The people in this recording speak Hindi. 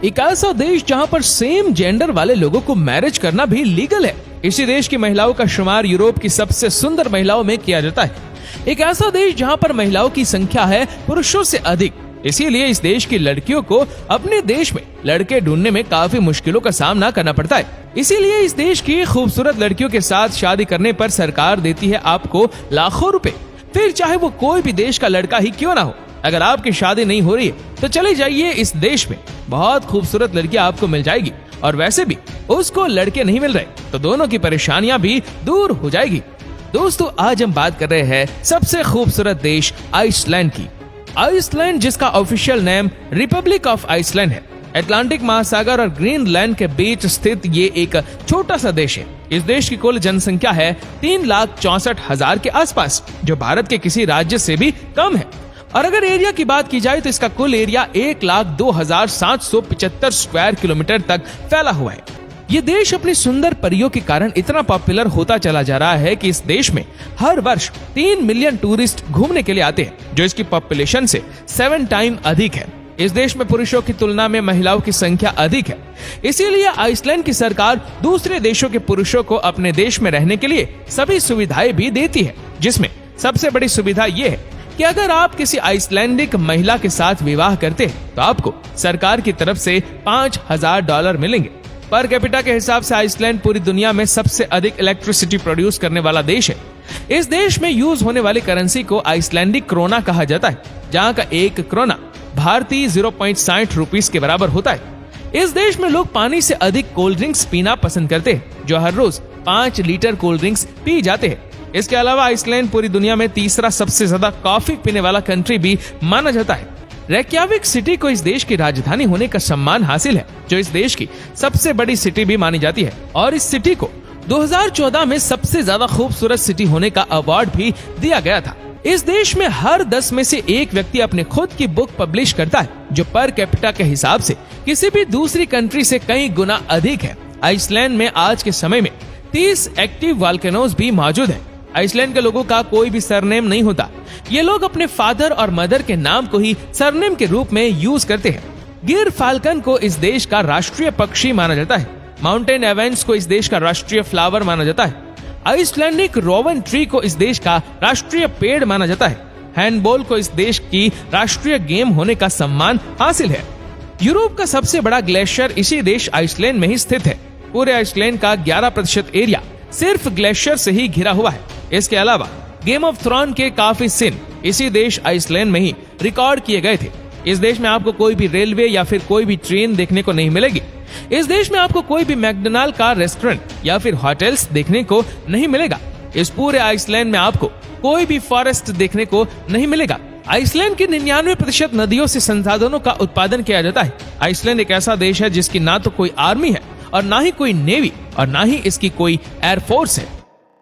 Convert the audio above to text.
एक ऐसा देश जहां पर सेम जेंडर वाले लोगों को मैरिज करना भी लीगल है। इसी देश की महिलाओं का शुमार यूरोप की सबसे सुंदर महिलाओं में किया जाता है। एक ऐसा देश जहां पर महिलाओं की संख्या है पुरुषों से अधिक। इसीलिए इस देश की लड़कियों को अपने देश में लड़के ढूंढने में काफी मुश्किलों का सामना करना पड़ता है। इसीलिए इस देश की खूबसूरत लड़कियों के साथ शादी करने पर सरकार देती है आपको लाखों रुपए, फिर चाहे वो कोई भी देश का लड़का ही क्यों ना हो। अगर आपकी शादी नहीं हो रही है तो चले जाइए इस देश में, बहुत खूबसूरत लड़कियां आपको मिल जाएगी, और वैसे भी उसको लड़के नहीं मिल रहे तो दोनों की परेशानियां भी दूर हो जाएगी। दोस्तों, आज हम बात कर रहे हैं सबसे खूबसूरत देश आइसलैंड की। आइसलैंड, जिसका official name Republic of Iceland है, अटलांटिक महासागर और ग्रीनलैंड के बीच स्थित ये एक छोटा सा देश है। इस देश की कुल जनसंख्या है 3,64,000 के आसपास, जो भारत के किसी राज्य से भी कम है। और अगर एरिया की बात की जाए तो इसका कुल एरिया 1,02,775 स्क्वायर किलोमीटर तक फैला हुआ है। ये देश अपनी सुंदर परियों के कारण इतना पॉपुलर होता चला जा रहा है कि इस देश में हर वर्ष 3 मिलियन टूरिस्ट घूमने के लिए आते हैं, जो इसकी पॉपुलेशन से 7 टाइम अधिक है। इस देश में पुरुषों की तुलना में महिलाओं की संख्या अधिक है। इसीलिए आइसलैंड की सरकार दूसरे देशों के पुरुषों को अपने देश में रहने के लिए सभी सुविधाएं भी देती है, जिसमें सबसे बड़ी सुविधा ये है कि अगर आप किसी आइसलैंडिक महिला के साथ विवाह करते हैं तो आपको सरकार की तरफ से $5,000 मिलेंगे। पर कैपिटा के हिसाब से आइसलैंड पूरी दुनिया में सबसे अधिक इलेक्ट्रिसिटी प्रोड्यूस करने वाला देश है। इस देश में यूज होने वाली करेंसी को आइसलैंडिक क्रोना कहा जाता है, जहाँ का 1 क्रोना भारतीय 0.60 रुपीस के बराबर होता है। इस देश में लोग पानी से अधिक कोल्ड ड्रिंक्स पीना पसंद करते हैं, जो हर रोज 5 लीटर कोल्ड ड्रिंक्स पी जाते हैं। इसके अलावा आइसलैंड पूरी दुनिया में तीसरा सबसे ज्यादा कॉफी पीने वाला कंट्री भी माना जाता है। रेक्याविक सिटी को इस देश की राजधानी होने का सम्मान हासिल है, जो इस देश की सबसे बड़ी सिटी भी मानी जाती है, और इस सिटी को 2014 में सबसे ज्यादा खूबसूरत सिटी होने का अवार्ड भी दिया गया था। इस देश में हर 10 में से एक व्यक्ति अपने खुद की बुक पब्लिश करता है, जो पर कैपिटा के हिसाब से किसी भी दूसरी कंट्री से कई गुना अधिक है। आइसलैंड में आज के समय में 30 एक्टिव वॉल्केनोज भी मौजूद है। आइसलैंड के लोगों का कोई भी सरनेम नहीं होता। ये लोग अपने फादर और मदर के नाम को ही सरनेम के रूप में यूज करते हैं। गिर फाल्कन को इस देश का राष्ट्रीय पक्षी माना जाता है। माउंटेन एवेंस को इस देश का राष्ट्रीय फ्लावर माना जाता है। आइसलैंडिक रोवन ट्री को इस देश का राष्ट्रीय पेड़ माना जाता है। हैंडबॉल को इस देश की राष्ट्रीय गेम होने का सम्मान हासिल है। यूरोप का सबसे बड़ा ग्लेशियर इसी देश आइसलैंड में ही स्थित है। पूरे आइसलैंड का 11% एरिया सिर्फ ग्लेशियर से ही घिरा हुआ है। इसके अलावा गेम ऑफ थ्रोन के काफी सीन इसी देश आइसलैंड में ही रिकॉर्ड किए गए थे। इस देश में आपको कोई भी रेलवे या फिर कोई भी ट्रेन देखने को नहीं मिलेगी। इस देश में आपको कोई भी मैकडोनाल्ड का रेस्टोरेंट या फिर होटल्स देखने को नहीं मिलेगा। इस पूरे आइसलैंड में आपको कोई भी फॉरेस्ट देखने को नहीं मिलेगा। आइसलैंड की 99% नदियों से संसाधनों का उत्पादन किया जाता है। आइसलैंड एक ऐसा देश है जिसकी ना तो कोई आर्मी है और ना ही कोई नेवी और ना ही इसकी कोई एयरफोर्स है।